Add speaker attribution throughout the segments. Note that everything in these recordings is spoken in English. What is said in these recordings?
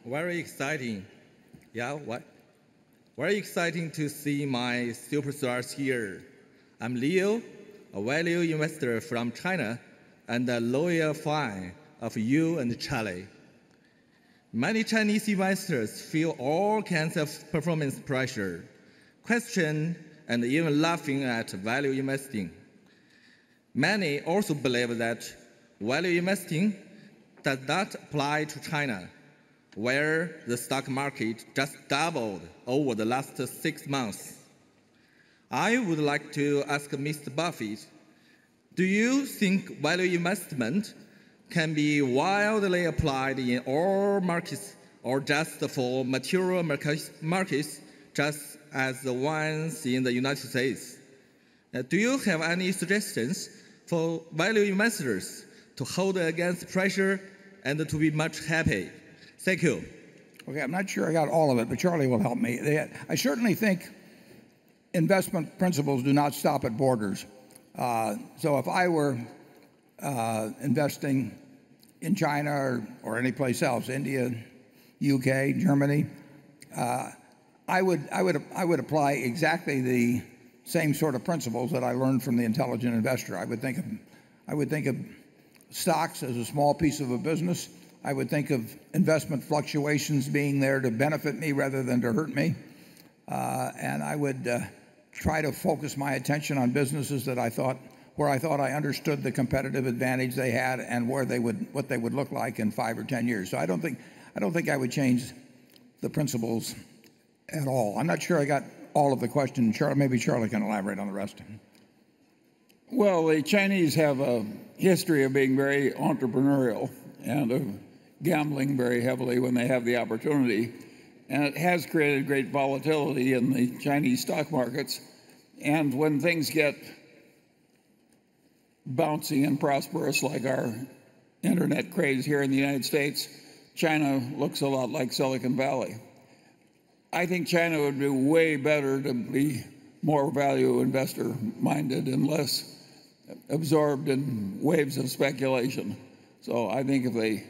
Speaker 1: Very exciting. Yeah, what? Very exciting to see my superstars here. I'm Leo, a value investor from China and a loyal fan of you and Charlie. Many Chinese investors feel all kinds of performance pressure, question, and even laughing at value investing. Many also believe that value investing does not apply to China, where the stock market just doubled over the last 6 months. I would like to ask Mr. Buffett, do you think value investment can be widely applied in all markets or just for material markets, just as the ones in the United States? Do you have any suggestions for value investors to hold against pressure and to be much happy? Thank you.
Speaker 2: Okay, I'm not sure I got all of it, but Charlie will help me. I certainly think investment principles do not stop at borders. So if I were investing in China or any place else, India, UK, Germany, I would apply exactly the same sort of principles that I learned from the intelligent investor. I would think of stocks as a small piece of a business. I would think of investment fluctuations being there to benefit me rather than to hurt me. And I would try to focus my attention on businesses that where I thought I understood the competitive advantage they had and what they would look like in 5 or 10 years. So I don't think I would change the principles at all. I'm not sure I got all of the question. Maybe Charlie can elaborate on the rest.
Speaker 3: Well, the Chinese have a history of being very entrepreneurial and of gambling very heavily when they have the opportunity. And it has created great volatility in the Chinese stock markets. And when things get bouncy and prosperous like our internet craze here in the United States, China looks a lot like Silicon Valley. I think China would do way better to be more value investor minded and less absorbed in waves of speculation. So I think the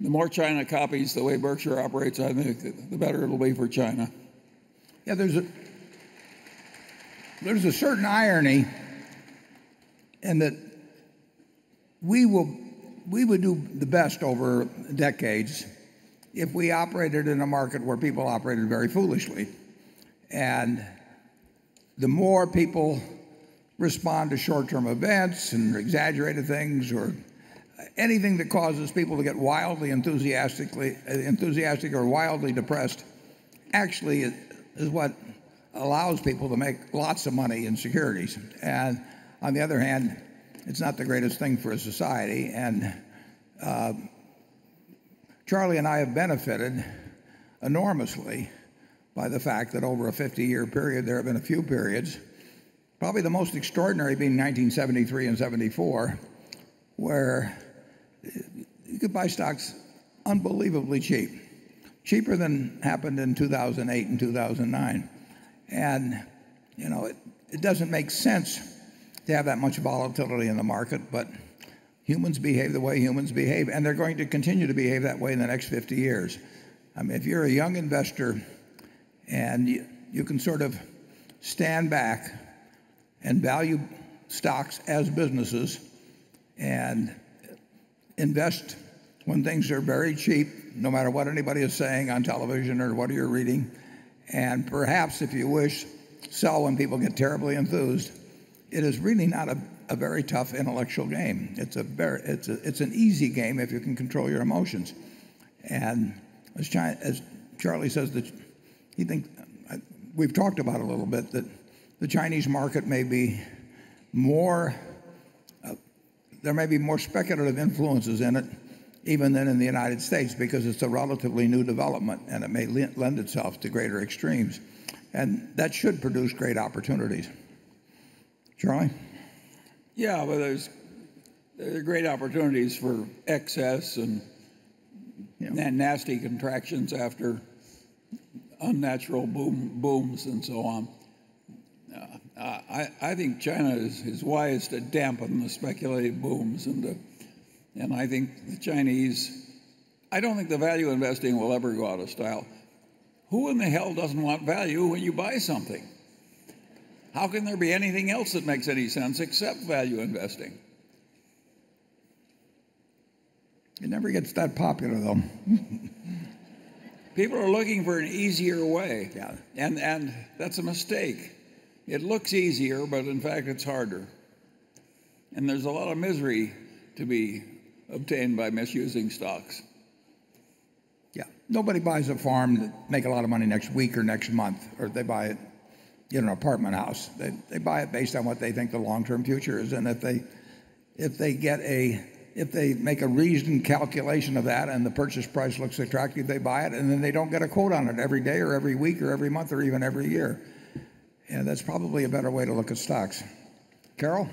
Speaker 3: more China copies the way Berkshire operates, I think the better it'll be for China.
Speaker 2: Yeah, there's a certain irony in that we would do the best over decades if we operated in a market where people operated very foolishly. And the more people respond to short-term events and exaggerated things or anything that causes people to get wildly enthusiastic or wildly depressed actually is what allows people to make lots of money in securities. And on the other hand, it's not the greatest thing for a society. And Charlie and I have benefited enormously by the fact that over a 50-year period, there have been a few periods, probably the most extraordinary being 1973 and 74, where you could buy stocks unbelievably cheap, cheaper than happened in 2008 and 2009. And it doesn't make sense to have that much volatility in the market, but humans behave the way humans behave, and they're going to continue to behave that way in the next 50 years. I mean, if you're a young investor and you can sort of stand back and value stocks as businesses and invest when things are very cheap, no matter what anybody is saying on television or what you're reading, and perhaps, if you wish, sell when people get terribly enthused, it is really not a very tough intellectual game. It's an easy game if you can control your emotions. And as Charlie says, we've talked about it a little bit, that the Chinese market may be more, there may be more speculative influences in it even than in the United States, because it's a relatively new development and it may lend itself to greater extremes. And that should produce great opportunities. Charlie?
Speaker 3: Yeah, but there are great opportunities for excess and nasty contractions after unnatural booms and so on. I think China is wise to dampen the speculative booms, and I think the Chinese I don't think the value investing will ever go out of style. Who in the hell doesn't want value when you buy something? How can there be anything else that makes any sense except value investing?
Speaker 2: It never gets that popular, though.
Speaker 3: People are looking for an easier way.
Speaker 2: Yeah.
Speaker 3: And that's a mistake. It looks easier, but in fact it's harder. And there's a lot of misery to be obtained by misusing stocks.
Speaker 2: Yeah. Nobody buys a farm that make a lot of money next week or next month, or they buy it in an apartment house. They buy it based on what they think the long-term future is. And if they make a reasoned calculation of that and the purchase price looks attractive, they buy it, and then they don't get a quote on it every day or every week or every month or even every year. And that's probably a better way to look at stocks. Carol?